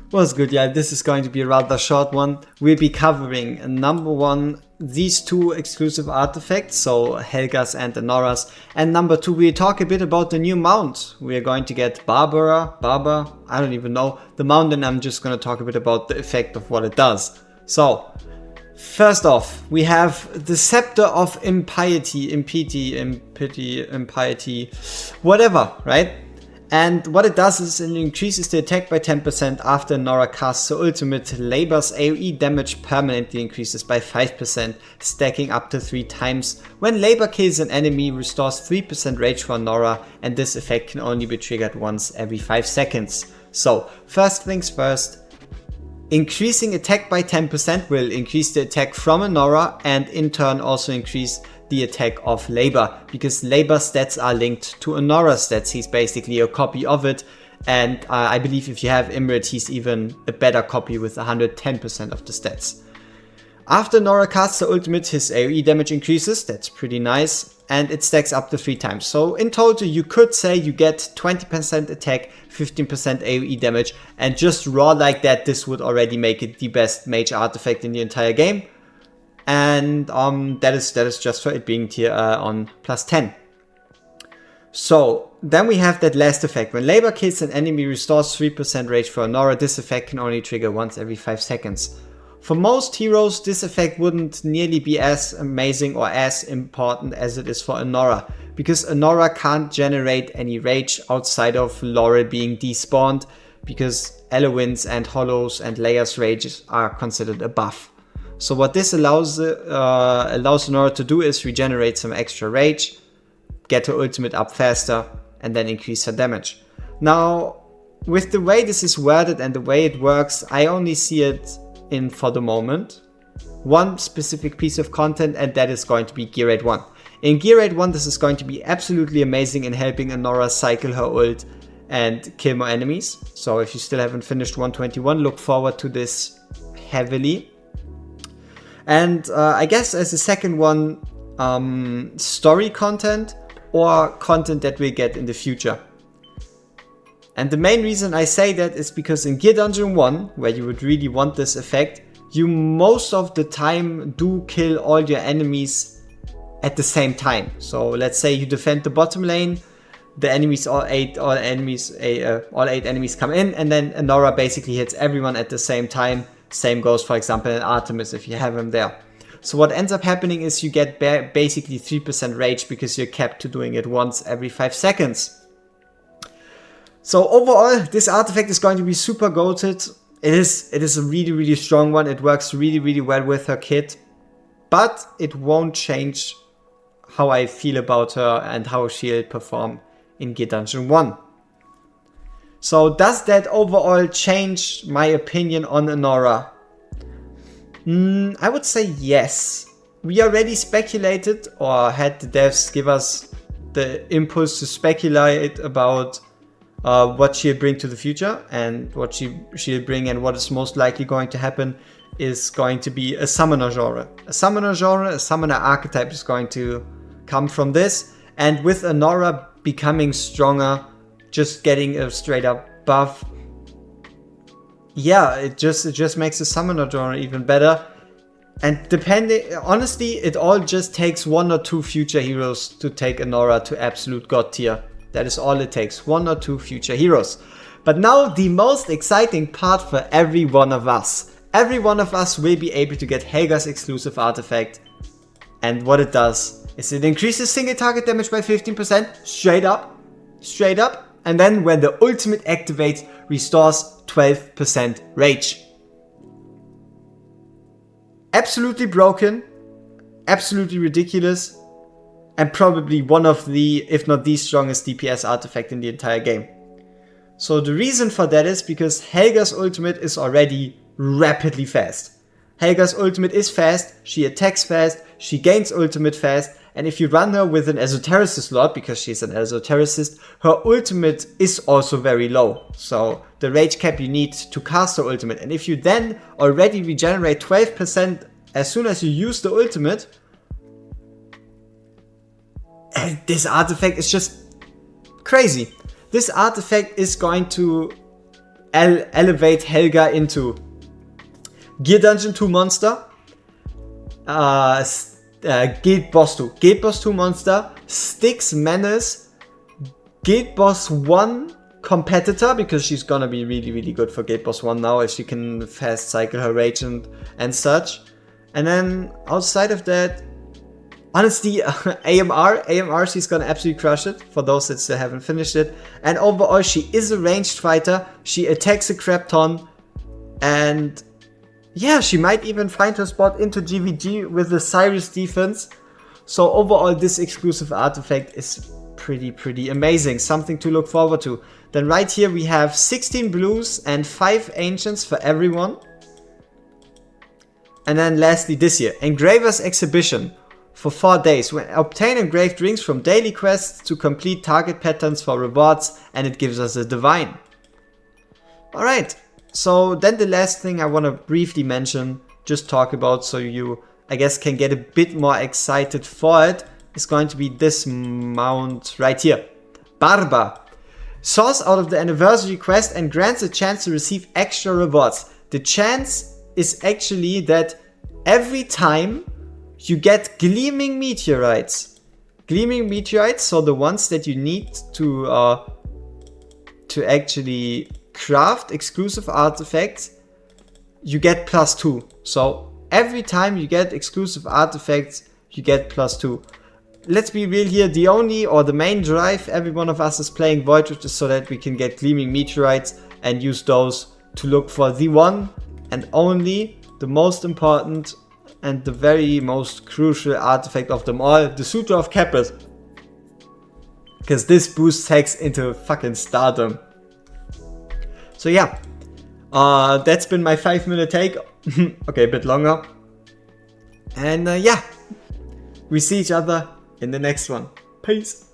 Was good, yeah, this is going to be a rather short one. We'll be covering number 1, these 2 exclusive artifacts, so Hagar's and Anora's, and number 2, we'll talk a bit about the new mount. We're going to get Barba, I don't even know the mount, and I'm just going to talk a bit about the effect of what it does. So, first off, we have the Scepter of Impiety, whatever, right? And what it does is it increases the attack by 10% after Anora casts her ultimate. Labor's AoE damage permanently increases by 5%, stacking up to 3 times. When Labor kills an enemy, restores 3% rage for Anora, and this effect can only be triggered once every 5 seconds. So, first things first, increasing attack by 10% will increase the attack from Anora and in turn also increase the attack of Labor, because Labor stats are linked to Anora's stats. He's basically a copy of it, and I believe if you have Imrit, he's even a better copy with 110% of the stats. After Anora casts her ultimate, his AoE damage increases, that's pretty nice, and it stacks up to 3 times. So in total you could say you get 20% attack, 15% AoE damage, and just raw like that, this would already make it the best mage artifact in the entire game. And that is just for it being tier on plus 10. So then we have that last effect. When Labor kills an enemy, restores 3% rage for Anora. This effect can only trigger once every 5 seconds. For most heroes, this effect wouldn't nearly be as amazing or as important as it is for Anora, because Anora can't generate any rage outside of Laurel being despawned, because Elowin's and Hollow's and Leia's rages are considered a buff. So what this allows Anora to do is regenerate some extra rage, get her ultimate up faster, and then increase her damage. Now, with the way this is worded and the way it works, I only see it in, for the moment, one specific piece of content, and that is going to be Gear Raid 1. In Gear Raid 1, this is going to be absolutely amazing in helping Anora cycle her ult and kill more enemies. So if you still haven't finished 121, look forward to this heavily. And I guess as a second one, story content or content that we get in the future. And the main reason I say that is because in Gear Dungeon 1, where you would really want this effect, you most of the time do kill all your enemies at the same time. So let's say you defend the bottom lane, the enemies, all eight enemies come in, and then Anora basically hits everyone at the same time. Same goes, for example, in Artis if you have him there. So what ends up happening is you get basically 3% rage because you're capped to doing it once every 5 seconds. So overall, this artifact is going to be super goated. It is a really, really strong one. It works really, really well with her kit. But it won't change how I feel about her and how she'll perform in Gear Dungeon 1. So does that overall change my opinion on Anora? I would say yes. We already speculated or had the devs give us the impulse to speculate about what she'll bring to the future, and what she'll bring and what is most likely going to happen is going to be a summoner genre. A summoner archetype is going to come from this, and with Anora becoming stronger, just getting a straight up buff, yeah, it just makes the summoner genre even better. And honestly, it all just takes 1 or 2 future heroes to take Anora to absolute god tier. That is all it takes, 1 or 2 future heroes. But now the most exciting part for every one of us. Every one of us will be able to get Hagar's exclusive artifact. And what it does is it increases single target damage by 15%, straight up. And then when the ultimate activates, restores 12% rage. Absolutely broken, absolutely ridiculous, and probably one of the, if not the strongest DPS artifact in the entire game. So the reason for that is because Hagar's ultimate is already rapidly fast. Hagar's ultimate is fast, she attacks fast, she gains ultimate fast, and if you run her with an esotericist slot, because she's an esotericist, her ultimate is also very low. So the rage cap you need to cast her ultimate. And if you then already regenerate 12% as soon as you use the ultimate, this artifact is just crazy. This artifact is going to elevate Hagar into Gear Dungeon 2 monster, Guild Boss 2. Guild Boss 2 monster, Styx Menace, Guild Boss 1 competitor, because she's gonna be really, really good for Guild Boss 1 now if she can fast cycle her rage and such. And then outside of that, honestly, AMR, she's gonna absolutely crush it for those that still haven't finished it. And overall, she is a ranged fighter. She attacks a crap ton, and yeah, she might even find her spot into GVG with the Cyrus defense. So overall, this exclusive artifact is pretty amazing. Something to look forward to. Then right here we have 16 blues and 5 ancients for everyone. And then lastly this here, Engraver's Exhibition for 4 days. When obtain engraved rings from daily quests to complete target patterns for rewards, and it gives us a divine. Alright. So then the last thing I want to briefly mention, just talk about so you, I guess, can get a bit more excited for it, is going to be this mount right here. Barba. Source out of the anniversary quest and grants a chance to receive extra rewards. The chance is actually that every time you get gleaming meteorites. Gleaming meteorites, so the ones that you need to actually craft exclusive artifacts, you get +2. So every time you get exclusive artifacts, you get +2. Let's be real here, the only or the main drive every one of us is playing Void Rift is so that we can get gleaming meteorites and use those to look for the one and only, the most important and the very most crucial artifact of them all, the Suitor of Capris. Because this boosts Hex into fucking stardom. So yeah, that's been my 5-minute take. Okay, a bit longer. And yeah, we see each other in the next one. Peace.